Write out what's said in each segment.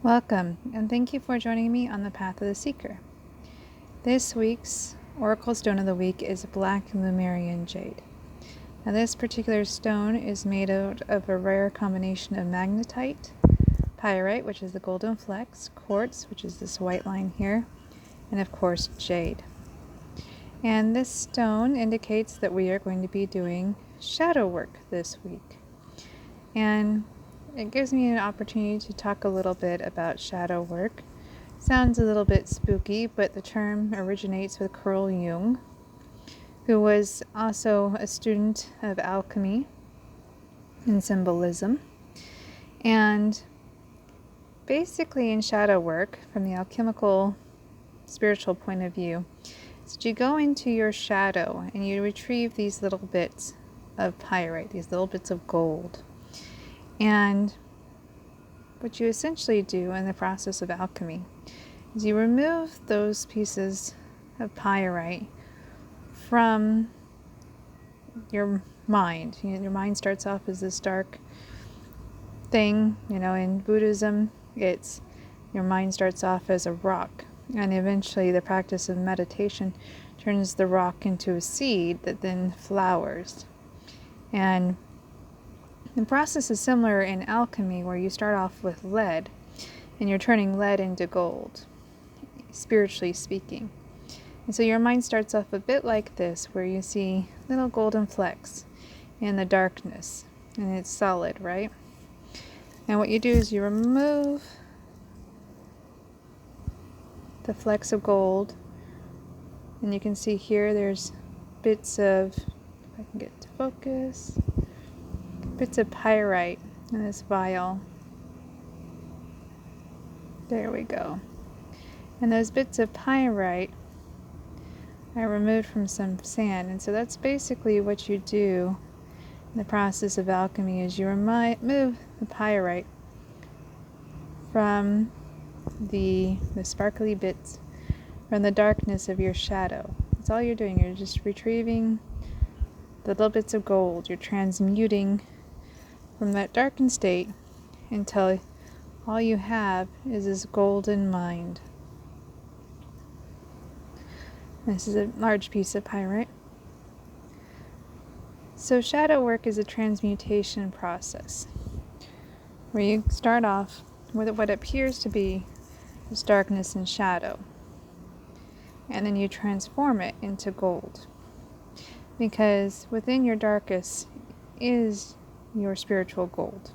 Welcome, and thank you for joining me on the Path of the Seeker. This week's Oracle Stone of the Week is Black Lemurian Jade. Now, this particular stone is made out of a rare combination of magnetite, pyrite, which is the golden flecks, quartz, which is this white line here, and of course, jade. And this stone indicates that we are going to be doing shadow work this week. And it gives me an opportunity to talk a little bit about shadow work. Sounds a little bit spooky, but the term originates with Carl Jung, who was also a student of alchemy and symbolism. And basically in shadow work, from the alchemical spiritual point of view, is that you go into your shadow and you retrieve these little bits of pyrite, these little bits of gold. And what you essentially do in the process of alchemy is you remove those pieces of pyrite from your mind. Your mind starts off as this dark thing. In Buddhism, it's your mind starts off as a rock, and eventually the practice of meditation turns the rock into a seed that then flowers. And the process is similar in alchemy, where you start off with lead and you're turning lead into gold, spiritually speaking. And so your mind starts off a bit like this, where you see little golden flecks in the darkness, and it's solid, right? And what you do is you remove the flecks of gold, and you can see here there's bits of, if I can get to focus, bits of pyrite in this vial. There we go. And those bits of pyrite I removed from some sand. And so that's basically what you do in the process of alchemy, is you remove the pyrite from the sparkly bits from the darkness of your shadow. That's all you're doing. You're just retrieving the little bits of gold. You're transmuting from that darkened state until all you have is this golden mind. This is a large piece of pyrite. So shadow work is a transmutation process where you start off with what appears to be this darkness and shadow, and then you transform it into gold, because within your darkest is your spiritual gold.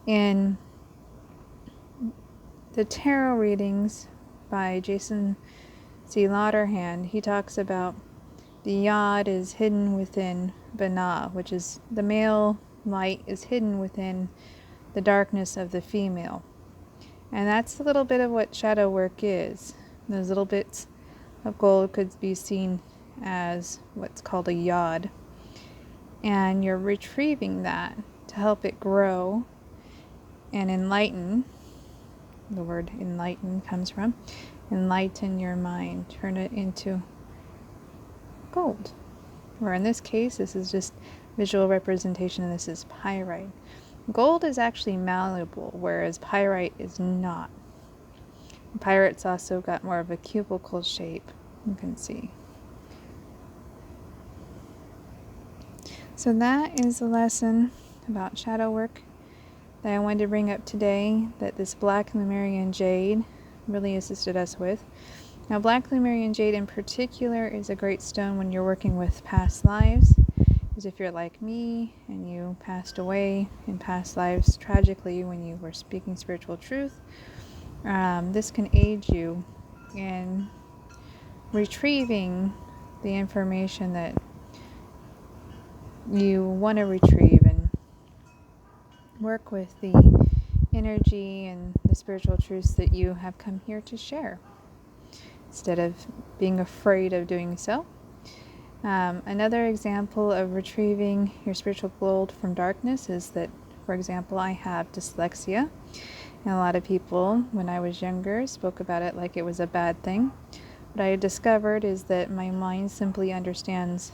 In the tarot readings by Jason C. Lauderhand, he talks about the yod is hidden within Binah, which is the male light is hidden within the darkness of the female. And that's a little bit of what shadow work is. Those little bits of gold could be seen as what's called a yod. And you're retrieving that to help it grow and enlighten. The word enlighten comes from enlighten your mind, turn it into gold. Or in this case, this is just visual representation, and this is pyrite. Gold is actually malleable, whereas pyrite is not. Pyrite's also got more of a cubical shape, you can see. So that is the lesson about shadow work that I wanted to bring up today, that this Black Lemurian Jade really assisted us with. Now, Black Lemurian Jade in particular is a great stone when you're working with past lives, because if you're like me and you passed away in past lives tragically when you were speaking spiritual truth, this can aid you in retrieving the information that you want to retrieve, and work with the energy and the spiritual truths that you have come here to share, instead of being afraid of doing so. Another example of retrieving your spiritual gold from darkness is that, for example, I have dyslexia, and a lot of people, when I was younger, spoke about it like it was a bad thing. What I discovered is that my mind simply understands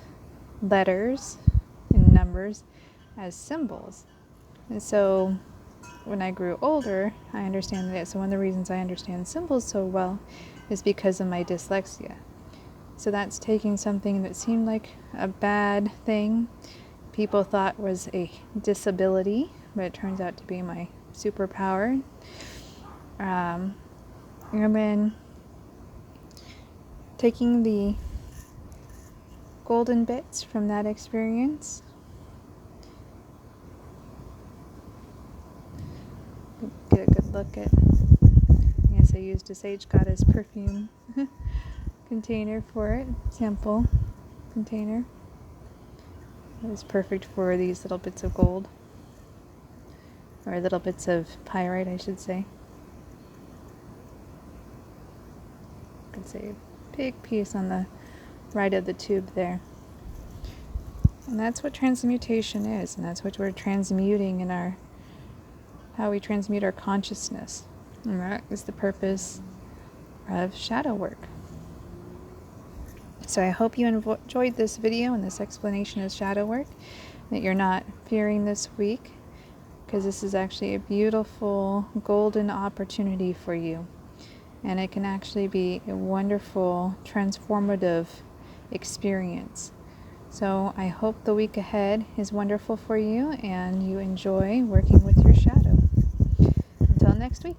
letters and numbers as symbols. And so when I grew older, I understand that. So one of the reasons I understand symbols so well is because of my dyslexia. So that's taking something that seemed like a bad thing, people thought was a disability, but it turns out to be my superpower. And then taking the golden bits from that experience, get a good look at, yes, I used a Sage Goddess perfume container for it, sample container. It was perfect for these little bits of gold, or little bits of pyrite, I should say. You could say a big piece on the right of the tube there. And that's what transmutation is, and that's what we're transmuting in our, how we transmute our consciousness. And that is the purpose of shadow work. So I hope you enjoyed this video and this explanation of shadow work, that you're not fearing this week, because this is actually a beautiful golden opportunity for you. And it can actually be a wonderful transformative experience. So I hope the week ahead is wonderful for you and you enjoy working with your shadow. Until next week.